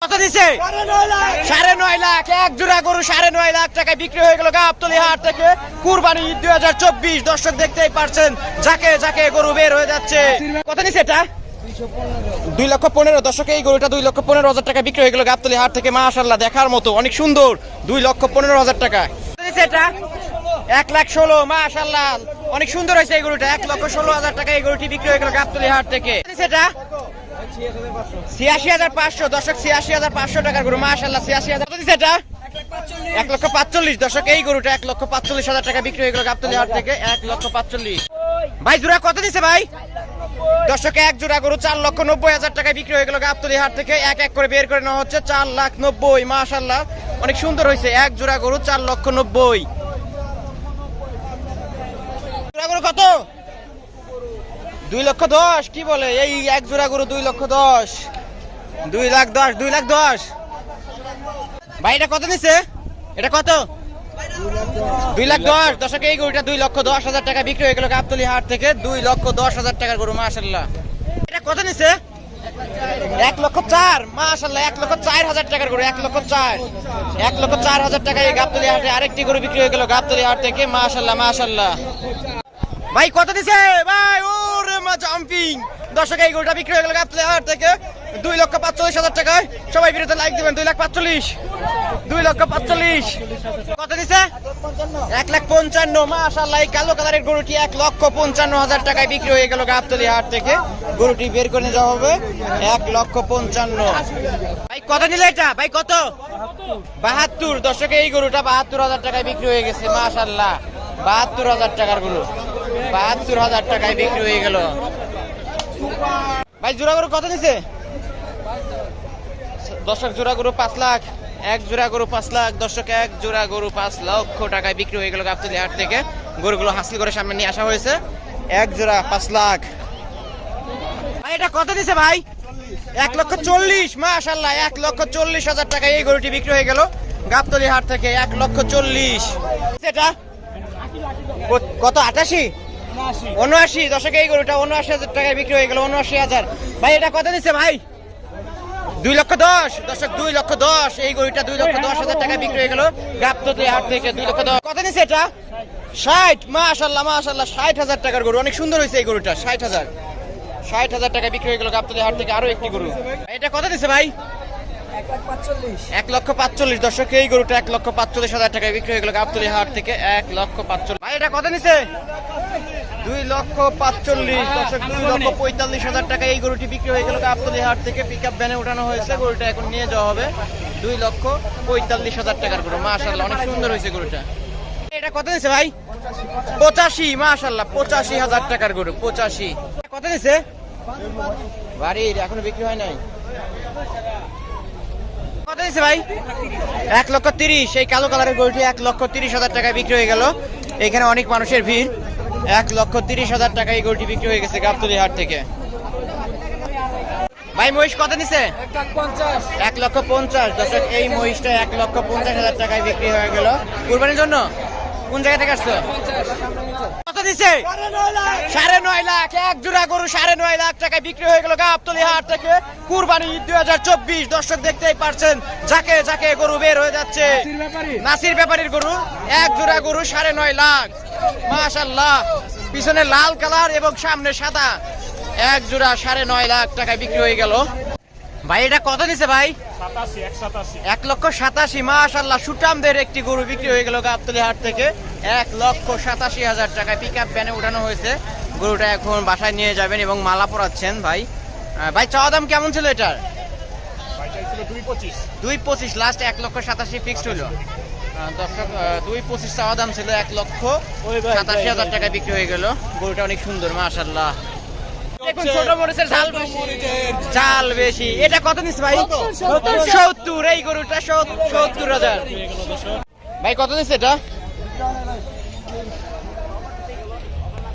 কত দিছে? 9.5 লাখ। এক জোড়া গরু 9.5 লাখ টাকায় বিক্রি হয়ে গেল গাবতলী হাট থেকে। কুরবানি ঈদ 2024 দর্শক দেখতেই পারছেন, যাকে যাকে গরু বের হয়ে যাচ্ছে। কত নিছে এটা? 2,15,000। দর্শক এই গরুটা 2,15,000 টাকা বিক্রি হয়ে গেল গাবতলী হাট থেকে। মাশাআল্লাহ, দেখার মতো অনেক সুন্দর। 2,15,000 টাকা। কত নিছে এটা? 1,16,000। মাশাআল্লাহ, অনেক সুন্দর হয়েছে এই গরুটা। 1,16,000 টাকা এই গরুটি বিক্রি হয়ে গেল গাবতলী হাট থেকে। কত নিছে এটা? 86,500। দর্শক 86,500 টাকার গরু। মাশাআল্লাহ, 86,000। কত দিছে এটা? 1,45,000। দর্শক এই গরুটা 1,45,000 টাকা বিক্রি হয়ে গেল গাবতলী হাট থেকে। 1,45,000। ভাই জোড়া কত দিছে ভাই? দর্শক এক জোড়া গরু 4,90,000 টাকায় বিক্রি হয়ে গেল গাবতলী হাট থেকে। এক এক করে বের করে নেওয়া হচ্ছে। 4,90,000। মাশাআল্লাহ, অনেক সুন্দর হয়েছে। এক জোড়া গরু 4,90,000। জোড়া গরু কত? 2,10,000। কি বলে এই এক জোড়া গরু? 2,10,000। 2,10,000। 2,10,000। ভাই এটা কত নিছে? এটা কত? 2,10,000। দর্শক এই গরুটা 2,10,000 টাকা বিক্রি হয়ে গেল গাবতলী হাট থেকে। 2,10,000 টাকার গরু। মাশাআল্লাহ, এটা কত নিছে? 1,04,000। মাশাআল্লাহ, 1,04,000 টাকার গরু। 1,04,000। 1,04,000 টাকায় এই গাবতলী হাটে আরেকটি গরু বিক্রি হয়ে গেল গাবতলী হাট থেকে। মাশাআল্লাহ, মাশাআল্লাহ। ভাই কত দিছে ভাই? ওরে মা জাম্পিং। দর্শক এই গরুটা বিক্রি হয়ে গেল গাবতলী হাট থেকে 2,45,000 টাকায়। সবাই ভিডিওতে লাইক দিবেন। 2,45,000। 2,45,000। কত দিছে? 1,55,000। মাশাআল্লাহ, এই কালো কালারের গরুটি 1,55,000 টাকায় বিক্রি হয়ে গেল গাবতলী হাট থেকে। গরুটি বের করে নিয়ে যাওয়া হবে। 1,55,000। ভাই কত নিলে এটা? ভাই কত? 72। দর্শক এই গরুটা 72,000 টাকায় বিক্রি হয়ে গেছে। মাশাআল্লাহ, 72,000 টাকার গরু। 72,000 টাকায় বিক্রি হয়ে গেল। ভাই জোড়া গরু কত নিছে? দর্শক জোড়া গরু 5 লাখ। এক জোড়া গরু 5 লাখ। দর্শক এক জোড়া গরু 5 লক্ষ টাকায় বিক্রি হয়ে গেল গাবতলী হাট থেকে। গরুগুলো হাসিল করে সামনে নিয়ে আসা হয়েছে। এক জোড়া 5 লাখ। ভাই এটা কত দিছে ভাই? 1,40,000। মাশাআল্লাহ, 1,40,000 টাকায় এই গরুটি বিক্রি হয়ে গেল গাবতলী হাট থেকে। 1,40,000। এটা কত? 88? 79। দর্শক এই গরুটা 79,000 টাকায় বিক্রি হয়ে গেল। 79,000। ভাই এটা কত দিচ্ছে ভাই? 2,10,000। দর্শক 2,10,000। এই গরুটা 2,10,000 টাকায় বিক্রি হয়ে গেল গাবতলী হাট থেকে। 2,10,000। কত নিচ্ছে এটা? 60। মাশাআল্লাহ, মাশাআল্লাহ, 60,000 টাকার গরু। অনেক সুন্দর হয়েছে এই গরুটা। 60,000। 60,000 টাকায় বিক্রি হয়ে গেল গাবতলী হাট থেকে আরো একটি গরু। এটা কত দিচ্ছে ভাই? 1,45,000। দর্শক এই গরুটা 1,45,000 টাকায় বিক্রি হয়ে গেল গাবতলী হাট থেকে। 1,45,000। ভাই এটা কত নিচ্ছে? 2,45,000। দর্শক 2,45,000 টাকায় এই গরুটি বিক্রি হয়ে গেল গাবতলী হাট থেকে। পিকআপ ভ্যানে উঠানো হয়েছে। গরুটা এখন নিয়ে যাওয়া হবে। 2,45,000 টাকার গরু। মাশাআল্লাহ, অনেক সুন্দর হয়েছে গরুটা। এটা কত নিচ্ছে ভাই? 85। মাশাআল্লাহ, 85,000 টাকার গরু। 85। কত নিচ্ছে? বাড়ির এখনো বিক্রি হয় নাই। কত দিচ্ছে ভাই? 1,30,000। এই কালো কালারের গরুটি 1,30,000 টাকায় বিক্রি হয়ে গেল। এখানে অনেক মানুষের ভিড়। 1,30,000 টাকায় এই গরুটি বিক্রি হয়ে গেছে গাবতলী হাট থেকে। ভাই মহিষ কত নিছে? 1,50,000। দর্শক এই মহিষটা 1,50,000 টাকায় বিক্রি হয়ে গেল। কুরবানির জন্য? কোন জায়গা থেকে আসছো? কত দিছে? 9.5 লাখ। এক জোড়া গরু 9.5 লাখ টাকায় বিক্রি হয়ে গেল গাবতলী হাট থেকে। কুরবানি ঈদ 2024 দর্শক দেখতেই পারছেন, যাকে যাকে গরু বের হয়ে যাচ্ছে। নাসির ব্যাপারীর গরু। এক জোড়া গরু 9.5 লাখ। মাশাআল্লাহ, পিছনে লাল কালার এবং সামনে সাদা। এক জোড়া 9.5 লাখ টাকায় বিক্রি হয়ে গেল। ভাই এটা কত দিছে ভাই? 1,87,000। মাশাআল্লাহ, সুটামদের একটি গরু বিক্রি হয়ে গেল গাবতলী হাট থেকে। 1,87,000 টাকায় পিকআপ ভ্যানে উঠানো হয়েছে। গরুটা এখন বাসায় নিয়ে যাবেন এবং মালা পরাচ্ছেন। ভাই ভাই চাওয়া দাম কেমন ছিল এটার? 2,25,000। লাস্ট 1,87,000 ফিক্সড হলো। দর্শক 2,25,000 চাওয়া দাম ছিল। 1,87,000 টাকায় বিক্রি হয়ে গেল। গরুটা অনেক সুন্দর। মাশাআল্লাহ, দেখুন ছোট মরিচের ঝাল বেশি। এটা কত নিচ্ছে ভাই? 70। এই গরুটা 70,000। ভাই কত নিচ্ছে এটা?